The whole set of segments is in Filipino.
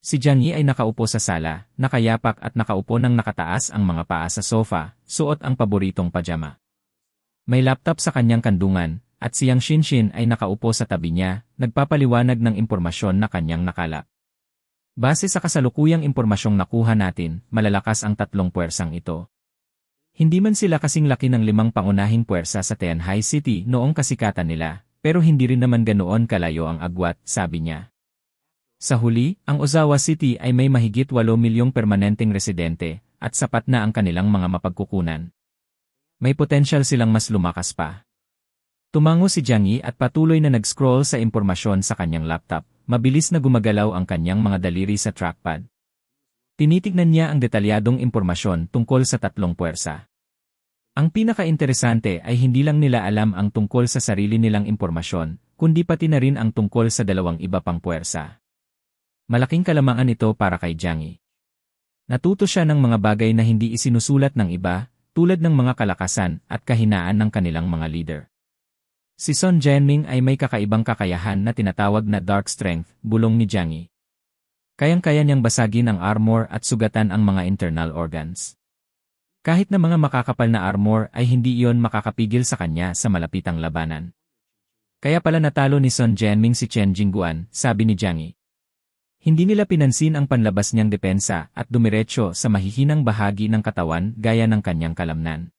Si Jiang Yi ay nakaupo sa sala, nakayapak at nakaupo ng nakataas ang mga paa sa sofa, suot ang paboritong pajama. May laptop sa kanyang kandungan, at si Yang Xinshin ay nakaupo sa tabi niya, nagpapaliwanag ng impormasyon na kanyang nakalap. Base sa kasalukuyang impormasyong nakuha natin, malalakas ang tatlong puwersang ito. Hindi man sila kasing laki ng 5 pangunahing puwersa sa Tianhai City noong kasikatan nila, pero hindi rin naman ganoon kalayo ang agwat, sabi niya. Sa huli, ang Ozawa City ay may mahigit 8 milyong permanenteng residente, at sapat na ang kanilang mga mapagkukunan. May potensyal silang mas lumakas pa. Tumango si Jiang Yi at patuloy na nag-scroll sa impormasyon sa kanyang laptop, mabilis na gumagalaw ang kanyang mga daliri sa trackpad. Tinitignan niya ang detalyadong impormasyon tungkol sa tatlong puwersa. Ang pinaka-interesante ay hindi lang nila alam ang tungkol sa sarili nilang impormasyon, kundi pati na rin ang tungkol sa 2 iba pang puwersa. Malaking kalamangan ito para kay Jiang Yi. Natuto siya ng mga bagay na hindi isinusulat ng iba, tulad ng mga kalakasan at kahinaan ng kanilang mga leader. Si Sun Jianming ay may kakaibang kakayahan na tinatawag na Dark Strength, bulong ni Jiang Yi. Kayang-kaya niyang basagin ang armor at sugatan ang mga internal organs. Kahit na mga makakapal na armor ay hindi iyon makakapigil sa kanya sa malapitang labanan. Kaya pala natalo ni Sun Jianming si Chen Jingguan, sabi ni Jiang Yi. Hindi nila pinansin ang panlabas niyang depensa at dumiretso sa mahihinang bahagi ng katawan gaya ng kanyang kalamnan.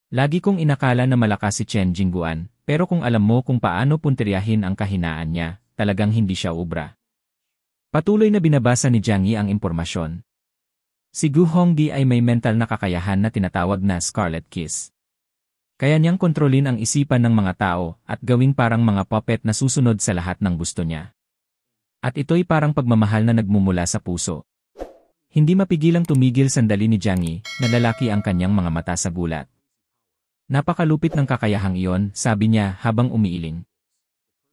Lagi kong inakala na malakas si Chen Jingguan, pero kung alam mo kung paano puntiryahin ang kahinaan niya, talagang hindi siya ubra. Patuloy na binabasa ni Jiang Yi ang impormasyon. Si Gu Hongdi ay may mental na kakayahan na tinatawag na Scarlet Kiss. Kaya niyang kontrolin ang isipan ng mga tao at gawing parang mga puppet na susunod sa lahat ng gusto niya. At ito'y parang pagmamahal na nagmumula sa puso. Hindi mapigilang tumigil sandali ni Jiang Yi, na lalaki ang kanyang mga mata sa gulat. Napakalupit ng kakayahang iyon, sabi niya habang umiiling.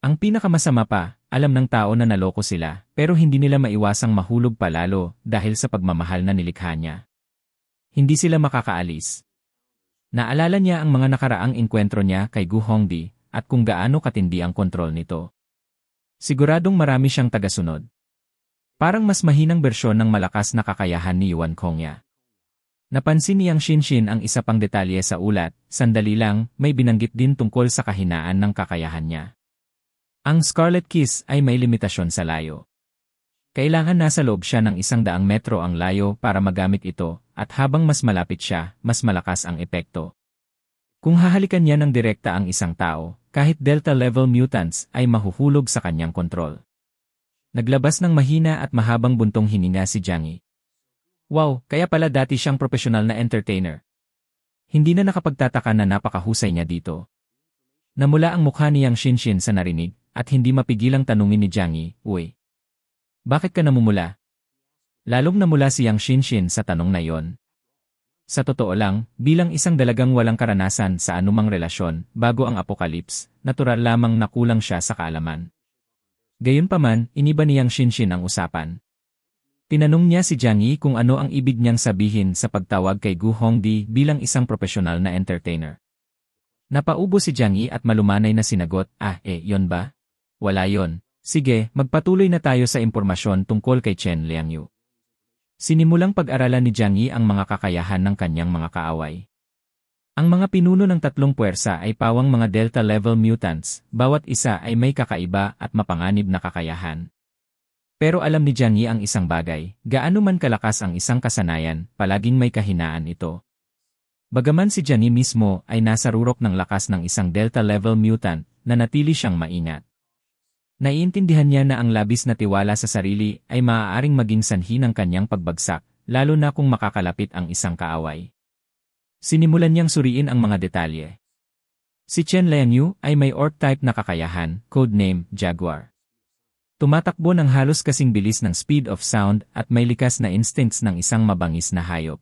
Ang pinakamasama pa, alam ng tao na naloko sila, pero hindi nila maiwasang mahulog palalo dahil sa pagmamahal na nilikha niya. Hindi sila makakaalis. Naalala niya ang mga nakaraang enkwentro niya kay Gu Hongdi, at kung gaano katindi ang kontrol nito. Siguradong marami siyang tagasunod. Parang mas mahinang bersyon ng malakas na kakayahan ni Yuan Kongya. Napansin ni Yang Xinshin ang isa pang detalye sa ulat, sandali lang, may binanggit din tungkol sa kahinaan ng kakayahan niya. Ang Scarlet Kiss ay may limitasyon sa layo. Kailangan nasa loob siya ng 100 metro ang layo para magamit ito, at habang mas malapit siya, mas malakas ang epekto. Kung hahalikan niya ng direkta ang isang tao, kahit Delta-level mutants ay mahuhulog sa kanyang kontrol. Naglabas ng mahina at mahabang buntong hininga si Jiang Yi. Wow, kaya pala dati siyang profesional na entertainer. Hindi na nakapagtataka na napakahusay niya dito. Namula ang mukha ni Yang Xinshin sa narinig, at hindi mapigilang tanungin ni Jiang Yi, "Uy, bakit ka namumula?" Lalong namula si Yang Xinshin sa tanong na iyon. Sa totoo lang, bilang isang dalagang walang karanasan sa anumang relasyon bago ang apokalips, natural lamang na kulang siya sa kaalaman. Gayunpaman, iniba ni Yang Xinshin ang usapan. Tinanong niya si Jiang Yi kung ano ang ibig niyang sabihin sa pagtawag kay Gu Hongdi bilang isang profesional na entertainer. Napaubo si Jiang Yi at malumanay na sinagot, yon ba? Wala yon. Sige, magpatuloy na tayo sa impormasyon tungkol kay Chen Liangyu. Sinimulang pag-aralan ni Jiang Yi ang mga kakayahan ng kanyang mga kaaway. Ang mga pinuno ng tatlong puwersa ay pawang mga Delta-level mutants, bawat isa ay may kakaiba at mapanganib na kakayahan. Pero alam ni Jiang Yi ang isang bagay, gaano man kalakas ang isang kasanayan, palaging may kahinaan ito. Bagaman si Jiang Yi mismo ay nasa rurok ng lakas ng isang Delta-level mutant, nanatili siyang maingat. Naiintindihan niya na ang labis na tiwala sa sarili ay maaaring maging sanhi ng kanyang pagbagsak, lalo na kung makakalapit ang isang kaaway. Sinimulan niyang suriin ang mga detalye. Si Chen Liangyu ay may orc-type na kakayahan, codename Jaguar. Tumatakbo ng halos kasing bilis ng speed of sound at may likas na instincts ng isang mabangis na hayop.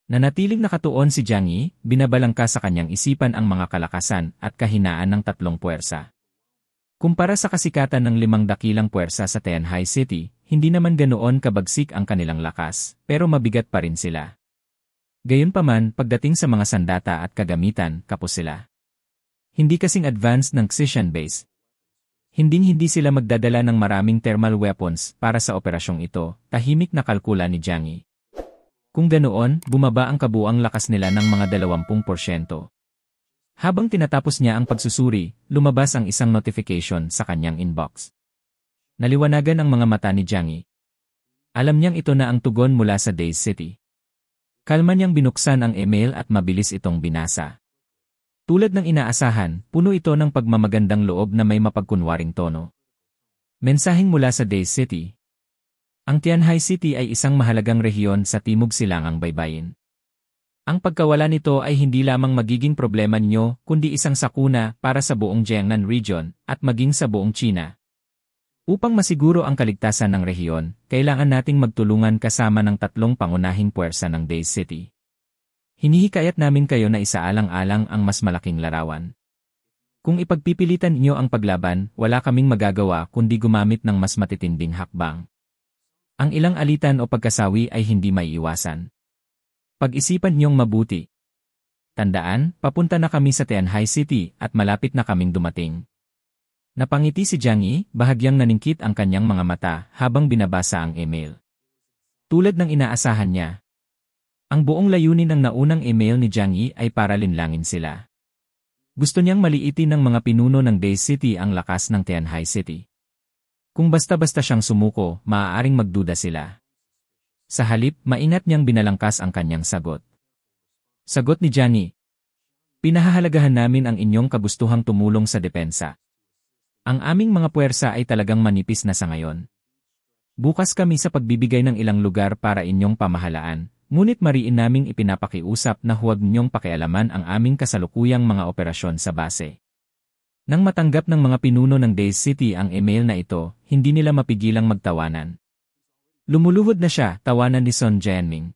Nanatiling nakatuon si Jiang Yi, binabalangka sa kanyang isipan ang mga kalakasan at kahinaan ng tatlong puwersa. Kumpara sa kasikatan ng 5 dakilang puwersa sa Tianhai City, hindi naman ganoon kabagsik ang kanilang lakas, pero mabigat pa rin sila. Gayunpaman, pagdating sa mga sandata at kagamitan, kapos sila. Hindi kasing advanced ng Xian base. Hinding-hindi sila magdadala ng maraming thermal weapons para sa operasyong ito, tahimik na kalkula ni Jiang Yi. Kung ganoon, bumaba ang kabuang lakas nila ng mga 20%. Habang tinatapos niya ang pagsusuri, lumabas ang isang notification sa kanyang inbox. Naliwanagan ang mga mata ni Jiang Yi. Alam niyang ito na ang tugon mula sa Daze City. Kalma niyang binuksan ang email at mabilis itong binasa. Tulad ng inaasahan, puno ito ng pagmamagandang loob na may mapagkunwaring tono. Mensaheng mula sa Daze City. Ang Tianhai City ay isang mahalagang rehiyon sa Timog Silangang Baybayin. Ang pagkawala nito ay hindi lamang magiging problema ninyo, kundi isang sakuna para sa buong Jiangnan region at maging sa buong China. Upang masiguro ang kaligtasan ng rehiyon, kailangan nating magtulungan kasama ng 3 pangunahing puwersa ng Daze City. Hinihikayat namin kayo na isaalang-alang ang mas malaking larawan. Kung ipagpipilitan niyo ang paglaban, wala kaming magagawa kundi gumamit ng mas matitinding hakbang. Ang ilang alitan o pagkasawi ay hindi maiiwasan. Pag-isipan niyong mabuti. Tandaan, papunta na kami sa Tianhai City at malapit na kaming dumating. Napangiti si Jiang Yi, bahagyang naningkit ang kanyang mga mata habang binabasa ang email. Tulad ng inaasahan niya. Ang buong layunin ng naunang email ni Jiang Yi ay para linlangin sila. Gusto niyang maliitin ng mga pinuno ng Daze City ang lakas ng Tianhai City. Kung basta-basta siyang sumuko, maaaring magduda sila. Sa halip, maingat niyang binalangkas ang kanyang sagot. Sagot ni Jiang Yi. Pinahahalagahan namin ang inyong kagustuhang tumulong sa depensa. Ang aming mga puwersa ay talagang manipis na sa ngayon. Bukas kami sa pagbibigay ng ilang lugar para inyong pamahalaan. Ngunit mariin naming ipinapakiusap na huwag ninyong pakialaman ang aming kasalukuyang mga operasyon sa base. Nang matanggap ng mga pinuno ng Daze City ang email na ito, hindi nila mapigilang magtawanan. Lumuluhod na siya, tawanan ni Sun Jianming.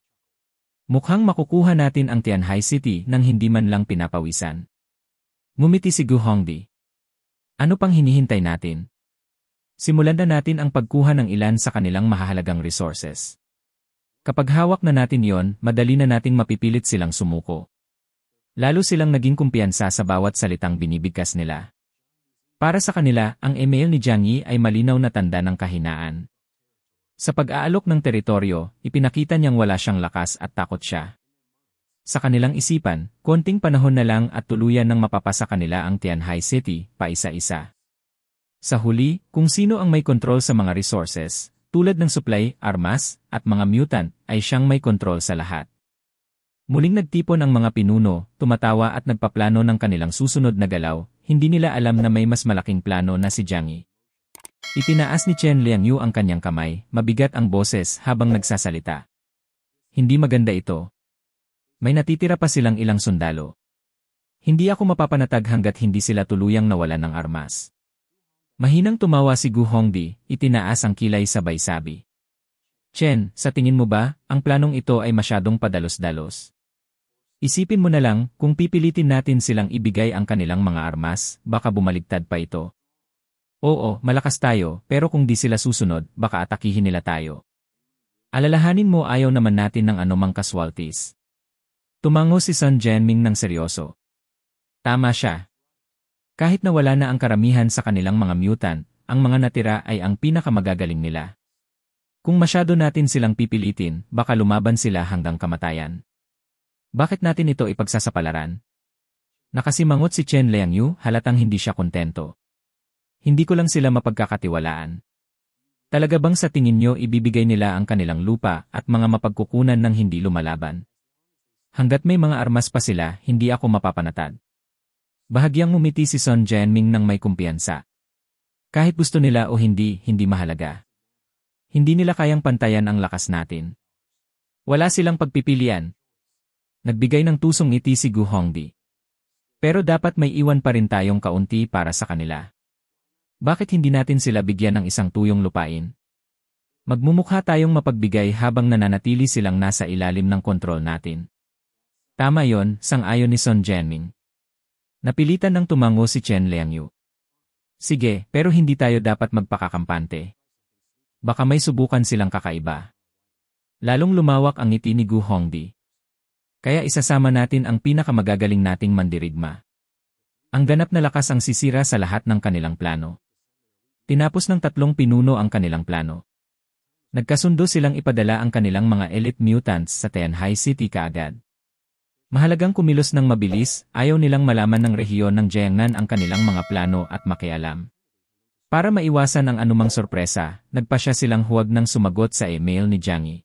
Mukhang makukuha natin ang Tianhai City nang hindi man lang pinapawisan. Ngumiti si Gu Hongdi. Ano pang hinihintay natin? Simulan na natin ang pagkuha ng ilan sa kanilang mahahalagang resources. Kapag hawak na natin yon, madali na nating mapipilit silang sumuko. Lalo silang naging kumpiyansa sa bawat salitang binibigkas nila. Para sa kanila, ang email ni Jiang Yi ay malinaw na tanda ng kahinaan. Sa pag-aalok ng teritoryo, ipinakita niyang wala siyang lakas at takot siya. Sa kanilang isipan, konting panahon na lang at tuluyan ng mapapasa kanila ang Tianhai City, paisa-isa. Sa huli, kung sino ang may kontrol sa mga resources, tulad ng supply, armas, at mga mutant, ay siyang may kontrol sa lahat. Muling nagtipon ang mga pinuno, tumatawa at nagpaplano ng kanilang susunod na galaw, hindi nila alam na may mas malaking plano na si Jiang Yi. Itinaas ni Chen Liangyu ang kanyang kamay, mabigat ang boses habang nagsasalita. Hindi maganda ito. May natitira pa silang ilang sundalo. Hindi ako mapapanatag hanggat hindi sila tuluyang nawalan ng armas. Mahinang tumawa si Gu Hongdi, itinaas ang kilay sabay sabi. Chen, sa tingin mo ba, ang planong ito ay masyadong padalos-dalos? Isipin mo na lang, kung pipilitin natin silang ibigay ang kanilang mga armas, baka bumaligtad pa ito. Oo, malakas tayo, pero kung di sila susunod, baka atakihin nila tayo. Alalahanin mo ayaw naman natin ng anumang casualties. Tumango si Sun Jianming ng seryoso. Tama siya. Kahit na wala na ang karamihan sa kanilang mga mutant, ang mga natira ay ang pinakamagagaling nila. Kung masyado natin silang pipilitin, baka lumaban sila hanggang kamatayan. Bakit natin ito ipagsasapalaran? Nakasimangot si Chen Liangyu, halatang hindi siya kontento. Hindi ko lang sila mapagkakatiwalaan. Talaga bang sa tingin nyo ibibigay nila ang kanilang lupa at mga mapagkukunan ng hindi lumalaban? Hanggat may mga armas pa sila, hindi ako mapapanatag. Bahagyang ngumiti si Sun Jianming ng may kumpiyansa. Kahit gusto nila o hindi, hindi mahalaga. Hindi nila kayang pantayan ang lakas natin. Wala silang pagpipilian. Nagbigay ng tusong ngiti si Gu Hongdi. Pero dapat may iwan pa rin tayong kaunti para sa kanila. Bakit hindi natin sila bigyan ng isang tuyong lupain? Magmumukha tayong mapagbigay habang nananatili silang nasa ilalim ng kontrol natin. Tama yon, sang-ayon ni Sun Jianming. Napilitan ng tumango si Chen Liangyu. Sige, pero hindi tayo dapat magpakakampante. Baka may subukan silang kakaiba. Lalong lumawak ang ngiti ni Gu Hongdi. Kaya isasama natin ang pinakamagagaling nating mandirigma. Ang ganap na lakas ang sisira sa lahat ng kanilang plano. Tinapos ng tatlong pinuno ang kanilang plano. Nagkasundo silang ipadala ang kanilang mga elite mutants sa Tianhai City kaagad. Mahalagang kumilos ng mabilis, ayaw nilang malaman ng rehiyon ng Jiangnan ang kanilang mga plano at makialam. Para maiwasan ang anumang sorpresa, nagpasya silang huwag nang sumagot sa email ni Jiang Yi.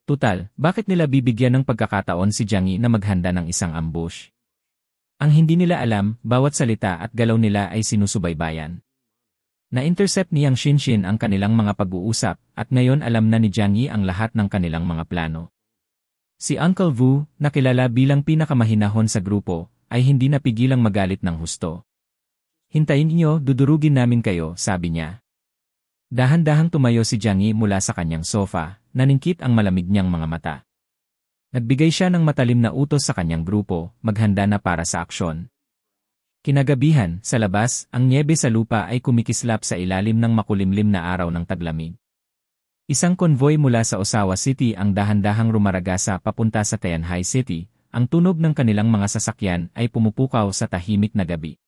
Tutal, bakit nila bibigyan ng pagkakataon si Jiang Yi na maghanda ng isang ambush? Ang hindi nila alam, bawat salita at galaw nila ay sinusubaybayan. Na-intercept ni Yang Xinshin ang kanilang mga pag-uusap at ngayon alam na ni Jiang Yi ang lahat ng kanilang mga plano. Si Uncle Wu, na kilala bilang pinakamahinahon sa grupo, ay hindi napigilang magalit ng husto. Hintayin niyo, dudurugin namin kayo, sabi niya. Dahan-dahang tumayo si Jiang Yi mula sa kanyang sofa, naningkit ang malamig niyang mga mata. Nagbigay siya ng matalim na utos sa kanyang grupo, maghanda na para sa aksyon. Kinagabihan, sa labas, ang nyebe sa lupa ay kumikislap sa ilalim ng makulimlim na araw ng taglamig. Isang konvoy mula sa Osawa City ang dahan-dahang rumaragasa papunta sa Tianhai City, ang tunog ng kanilang mga sasakyan ay pumupukaw sa tahimik na gabi.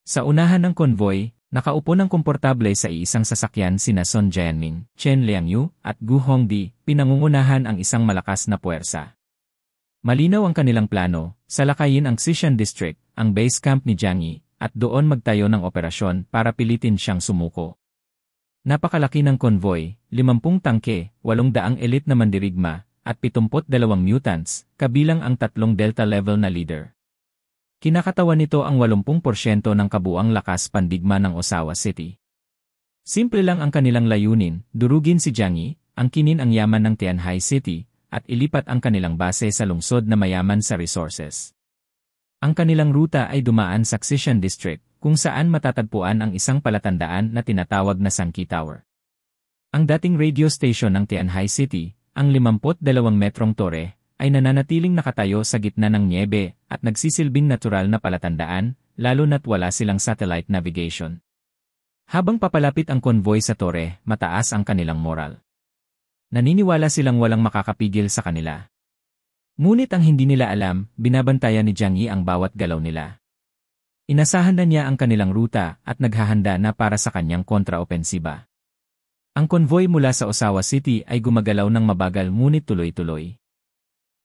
Sa unahan ng konvoy, nakaupo ng komportable sa iisang sasakyan sina Sun Jianming, Chen Liangyu, at Gu Hongdi, pinangungunahan ang isang malakas na puwersa. Malinaw ang kanilang plano, salakayin ang Xishan District, ang base camp ni Jiang Yi, at doon magtayo ng operasyon para pilitin siyang sumuko. Napakalaki ng konvoy, 50 tangke, 800 elite na mandirigma, at 72 mutants, kabilang ang 3 Delta-level na leader. Kinakatawan nito ang 80% ng kabuang lakas pandigma ng Osawa City. Simple lang ang kanilang layunin, durugin si Jiang Yi, angkinin ang yaman ng Tianhai City, at ilipat ang kanilang base sa lungsod na mayaman sa resources. Ang kanilang ruta ay dumaan sa Xishan District, kung saan matatagpuan ang isang palatandaan na tinatawag na Sankey Tower. Ang dating radio station ng Tianhai City, ang 52 metrong tore, ay nananatiling nakatayo sa gitna ng nyebe at nagsisilbing natural na palatandaan, lalo na't wala silang satellite navigation. Habang papalapit ang konvoy sa tore, mataas ang kanilang moral. Naniniwala silang walang makakapigil sa kanila. Ngunit ang hindi nila alam, binabantayan ni Jiang Yi ang bawat galaw nila. Inasahan na niya ang kanilang ruta at naghahanda na para sa kanyang kontraopensiba. Ang konvoy mula sa Osawa City ay gumagalaw ng mabagal ngunit tuloy-tuloy.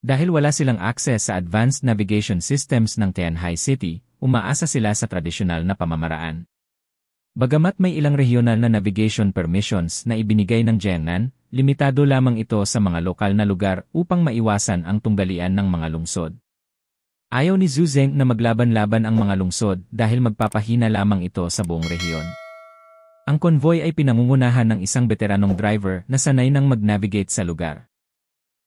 Dahil wala silang access sa advanced navigation systems ng Tianhai City, umaasa sila sa tradisyonal na pamamaraan. Bagamat may ilang regional na navigation permissions na ibinigay ng Jiangnan, limitado lamang ito sa mga lokal na lugar upang maiwasan ang tunggalian ng mga lungsod. Ayaw ni Zhu Zeng na maglaban-laban ang mga lungsod dahil magpapahina lamang ito sa buong rehiyon. Ang konvoy ay pinangungunahan ng isang veteranong driver na sanay nang mag-navigate sa lugar.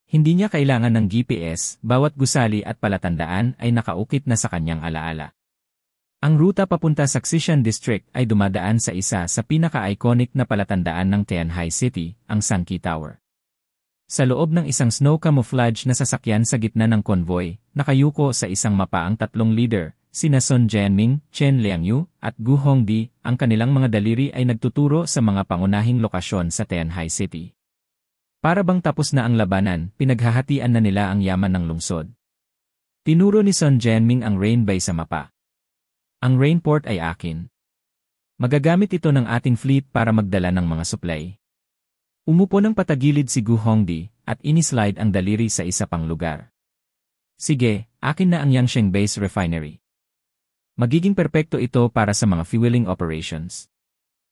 Hindi niya kailangan ng GPS, bawat gusali at palatandaan ay nakaukit na sa kanyang alaala. Ang ruta papunta sa Xishan District ay dumadaan sa isa sa pinaka-iconic na palatandaan ng Tianhai City, ang Sankey Tower. Sa loob ng isang snow camouflage na sasakyan sa gitna ng konvoy, nakayuko sa isang mapa ang 3 leader, sina Sun Jianming, Chen Liangyu, at Gu Hongdi, ang kanilang mga daliri ay nagtuturo sa mga pangunahing lokasyon sa Tianhai City. Para bang tapos na ang labanan, pinaghahatian na nila ang yaman ng lungsod. Tinuro ni Sun Jianming ang Rainbay sa mapa. Ang Rainport ay akin. Magagamit ito ng ating fleet para magdala ng mga supply. Umupo ng patagilid si Gu Hongdi at inislide ang daliri sa isa pang lugar. Sige, akin na ang Yangsheng Base Refinery. Magiging perpekto ito para sa mga fueling operations.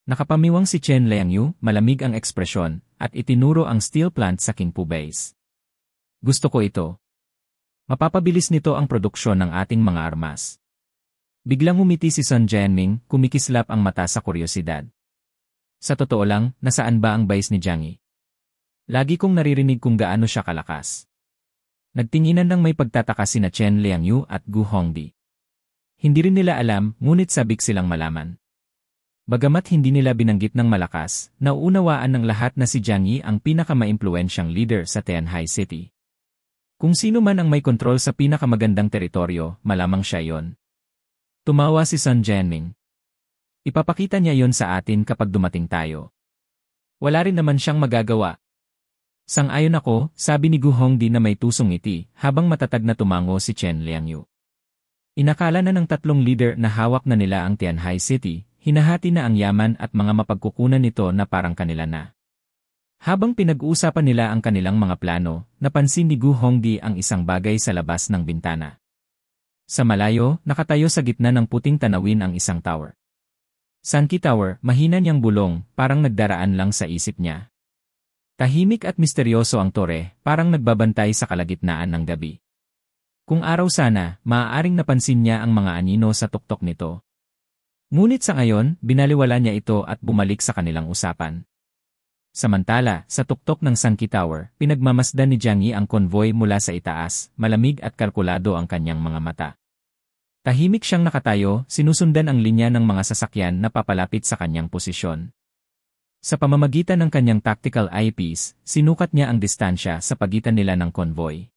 Nakapamiwang si Chen Liangyu, malamig ang ekspresyon, at itinuro ang steel plant sa Qingpu Base. Gusto ko ito. Mapapabilis nito ang produksyon ng ating mga armas. Biglang umiti si Sun Jianming, kumikislap ang mata sa kuryosidad. Sa totoo lang, nasaan ba ang base ni Jiang Yi? Lagi kong naririnig kung gaano siya kalakas. Nagtinginan ng may pagtataka sina Chen Liangyu at Gu Hongdi. Hindi rin nila alam, ngunit sabik silang malaman. Bagamat hindi nila binanggit ng malakas, nauunawaan ng lahat na si Jiang Yi ang pinakamaimpluwensyang leader sa Tianhai City. Kung sino man ang may kontrol sa pinakamagandang teritoryo, malamang siya yon. Tumawa si Sun Jianming. Ipapakita niya yon sa atin kapag dumating tayo. Wala rin naman siyang magagawa. Sang-ayon ako, sabi ni Gu Hongdi na may tusong ngiti, habang matatag na tumango si Chen Liangyu. Inakala na ng 3 leader na hawak na nila ang Tianhai City, hinahati na ang yaman at mga mapagkukunan nito na parang kanila na. Habang pinag-uusapan nila ang kanilang mga plano, napansin ni Gu Hongdi ang isang bagay sa labas ng bintana. Sa malayo, nakatayo sa gitna ng puting tanawin ang isang tower. Sanki Tower, mahina niyang bulong, parang nagdaraan lang sa isip niya. Tahimik at misteryoso ang tore, parang nagbabantay sa kalagitnaan ng gabi. Kung araw sana, maaaring napansin niya ang mga anino sa tuktok nito. Ngunit sa ngayon, binaliwala niya ito at bumalik sa kanilang usapan. Samantala, sa tuktok ng Sanki Tower, pinagmamasdan ni Jiang Yi ang konvoy mula sa itaas, malamig at kalkulado ang kanyang mga mata. Tahimik siyang nakatayo, sinusundan ang linya ng mga sasakyan na papalapit sa kanyang posisyon. Sa pamamagitan ng kanyang tactical eyepiece, sinukat niya ang distansya sa pagitan nila ng konvoy.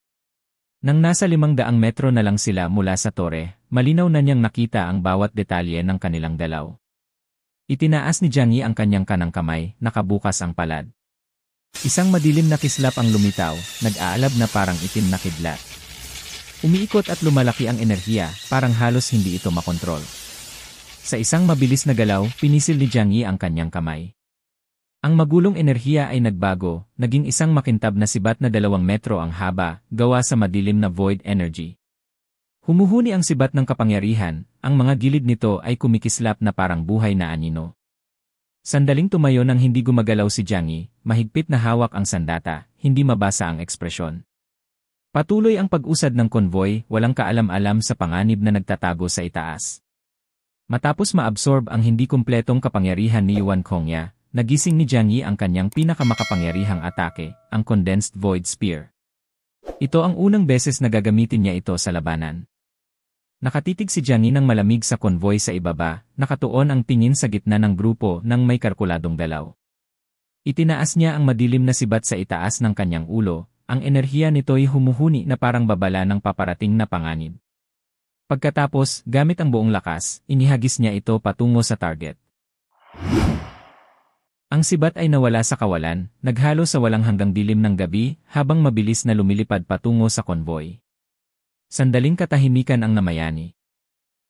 Nang nasa 500 metro na lang sila mula sa tore, malinaw na niyang nakita ang bawat detalye ng kanilang dalaw. Itinaas ni Jiang Yi ang kanyang kanang kamay, nakabukas ang palad. Isang madilim na kislap ang lumitaw, nag-aalab na parang itim na kidlat. Umiikot at lumalaki ang enerhiya, parang halos hindi ito makontrol. Sa isang mabilis na galaw, pinisil ni Jiang Yi ang kanyang kamay. Ang magulong enerhiya ay nagbago, naging isang makintab na sibat na 2 metro ang haba, gawa sa madilim na void energy. Humuhuni ang sibat ng kapangyarihan, ang mga gilid nito ay kumikislap na parang buhay na anino. Sandaling tumayo nang hindi gumagalaw si Jiang Yi, mahigpit na hawak ang sandata, hindi mabasa ang ekspresyon. Patuloy ang pag-usad ng konvoy, walang kaalam-alam sa panganib na nagtatago sa itaas. Matapos maabsorb ang hindi kumpletong kapangyarihan ni Yuan Kongya, nagising ni Jiang Yi ang kanyang pinakamakapangyarihang atake, ang Condensed Void Spear. Ito ang unang beses na gagamitin niya ito sa labanan. Nakatitig si Jiang Yi ng malamig sa konvoy sa ibaba, nakatuon ang tingin sa gitna ng grupo nang may kalkuladong dalaw. Itinaas niya ang madilim na sibat sa itaas ng kanyang ulo, ang enerhiya nito'y humuhuni na parang babala ng paparating na panganib. Pagkatapos, gamit ang buong lakas, inihagis niya ito patungo sa target. Ang sibat ay nawala sa kawalan, naghalo sa walang hanggang dilim ng gabi habang mabilis na lumilipad patungo sa konvoy. Sandaling katahimikan ang namayani.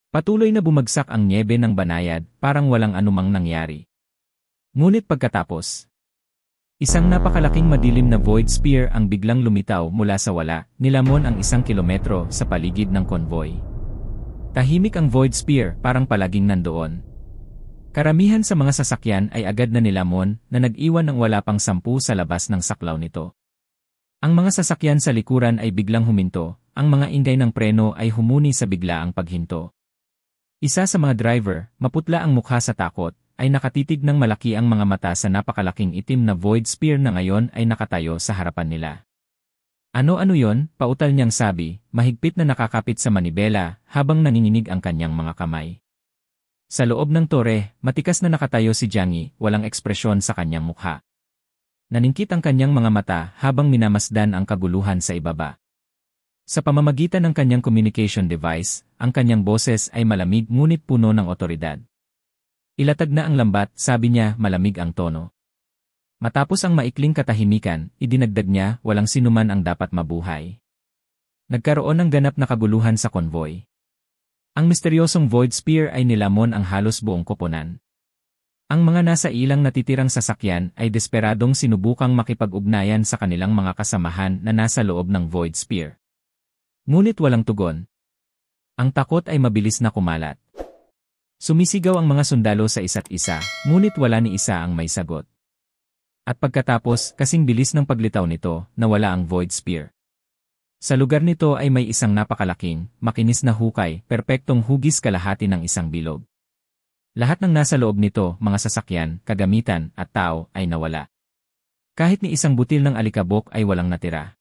Patuloy na bumagsak ang nyebe ng banayad, parang walang anumang nangyari. Ngunit pagkatapos, isang napakalaking madilim na void spear ang biglang lumitaw mula sa wala, nilamon ang 1 kilometro sa paligid ng konvoy. Tahimik ang void spear, parang palaging nandoon. Karamihan sa mga sasakyan ay agad na nilamon na nag-iwan ng wala pang 10 sa labas ng saklaw nito. Ang mga sasakyan sa likuran ay biglang huminto, ang mga ingay ng preno ay humuni sa biglaang paghinto. Isa sa mga driver, maputla ang mukha sa takot, ay nakatitig ng malaki ang mga mata sa napakalaking itim na void spear na ngayon ay nakatayo sa harapan nila. Ano-ano yon? Pautal niyang sabi, mahigpit na nakakapit sa manibela habang nanginginig ang kanyang mga kamay. Sa loob ng tore, matikas na nakatayo si Jiang Yi, walang ekspresyon sa kanyang mukha. Naningkit ang kanyang mga mata habang minamasdan ang kaguluhan sa ibaba. Sa pamamagitan ng kanyang communication device, ang kanyang boses ay malamig ngunit puno ng otoridad. Ilatag na ang lambat, sabi niya, malamig ang tono. Matapos ang maikling katahimikan, idinagdag niya, walang sinuman ang dapat mabuhay. Nagkaroon ng ganap na kaguluhan sa konvoy. Ang misteryosong void spear ay nilamon ang halos buong koponan. Ang mga nasa ilang natitirang sasakyan ay desperadong sinubukang makipag-ugnayan sa kanilang mga kasamahan na nasa loob ng void spear. Ngunit walang tugon. Ang takot ay mabilis na kumalat. Sumisigaw ang mga sundalo sa isa't isa, ngunit wala ni isa ang may sagot. At pagkatapos, kasing bilis ng paglitaw nito, nawala ang void spear. Sa lugar nito ay may isang napakalaking, makinis na hukay, perpektong hugis kalahati ng isang bilog. Lahat ng nasa loob nito, mga sasakyan, kagamitan, at tao, ay nawala. Kahit ni isang butil ng alikabok ay walang natira.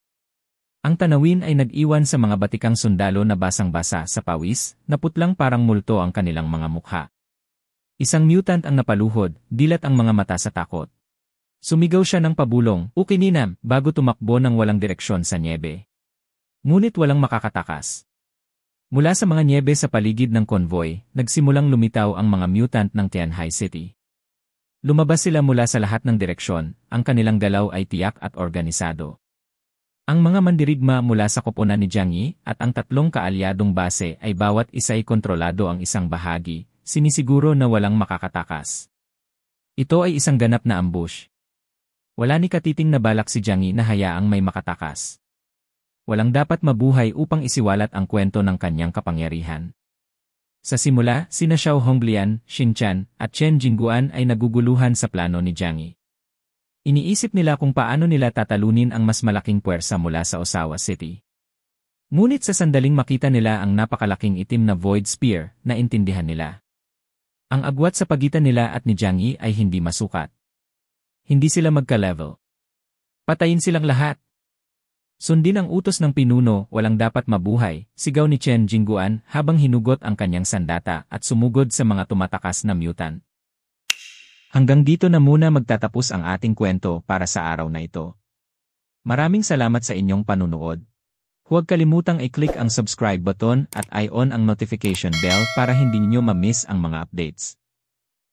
Ang tanawin ay nag-iwan sa mga batikang sundalo na basang-basa sa pawis, na putlang parang multo ang kanilang mga mukha. Isang mutant ang napaluhod, dilat ang mga mata sa takot. Sumigaw siya ng pabulong, "Ukininam!" bago tumakbo ng walang direksyon sa nyebe. Ngunit walang makakatakas. Mula sa mga nyebe sa paligid ng konvoy, nagsimulang lumitaw ang mga mutant ng Tianhai City. Lumabas sila mula sa lahat ng direksyon, ang kanilang galaw ay tiyak at organisado. Ang mga mandirigma mula sa koponan ni Jiang Yi at ang 3 kaalyadong base ay bawat isa ay kontrolado ang isang bahagi, sinisiguro na walang makakatakas. Ito ay isang ganap na ambush. Wala ni Katiting na balak si Jiang Yi na hayaang may makatakas. Walang dapat mabuhay upang isiwalat ang kwento ng kanyang kapangyarihan. Sa simula, sina Xiao Honglian, Xin Chan, at Chen Jingguan ay naguguluhan sa plano ni Jiang Yi. Iniisip nila kung paano nila tatalunin ang mas malaking puwersa mula sa Osawa City. Ngunit sa sandaling makita nila ang napakalaking itim na Void Spear, naintindihan nila. Ang agwat sa pagitan nila at ni Jiang Yi ay hindi masukat. Hindi sila magka-level. Patayin silang lahat. Sundin ang utos ng pinuno, walang dapat mabuhay, sigaw ni Chen Jingguan habang hinugot ang kanyang sandata at sumugod sa mga tumatakas na mutant. Hanggang dito na muna magtatapos ang ating kwento para sa araw na ito. Maraming salamat sa inyong panunood. Huwag kalimutang i-click ang subscribe button at i-on ang notification bell para hindi niyo ma-miss ang mga updates.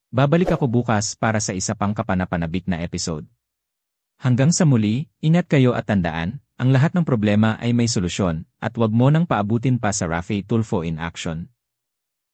Babalik ako bukas para sa isa pang kapanapanabik na episode. Hanggang sa muli, ingat kayo at tandaan, ang lahat ng problema ay may solusyon, at wag mo nang paabutin pa sa Rafi Tulfo in action.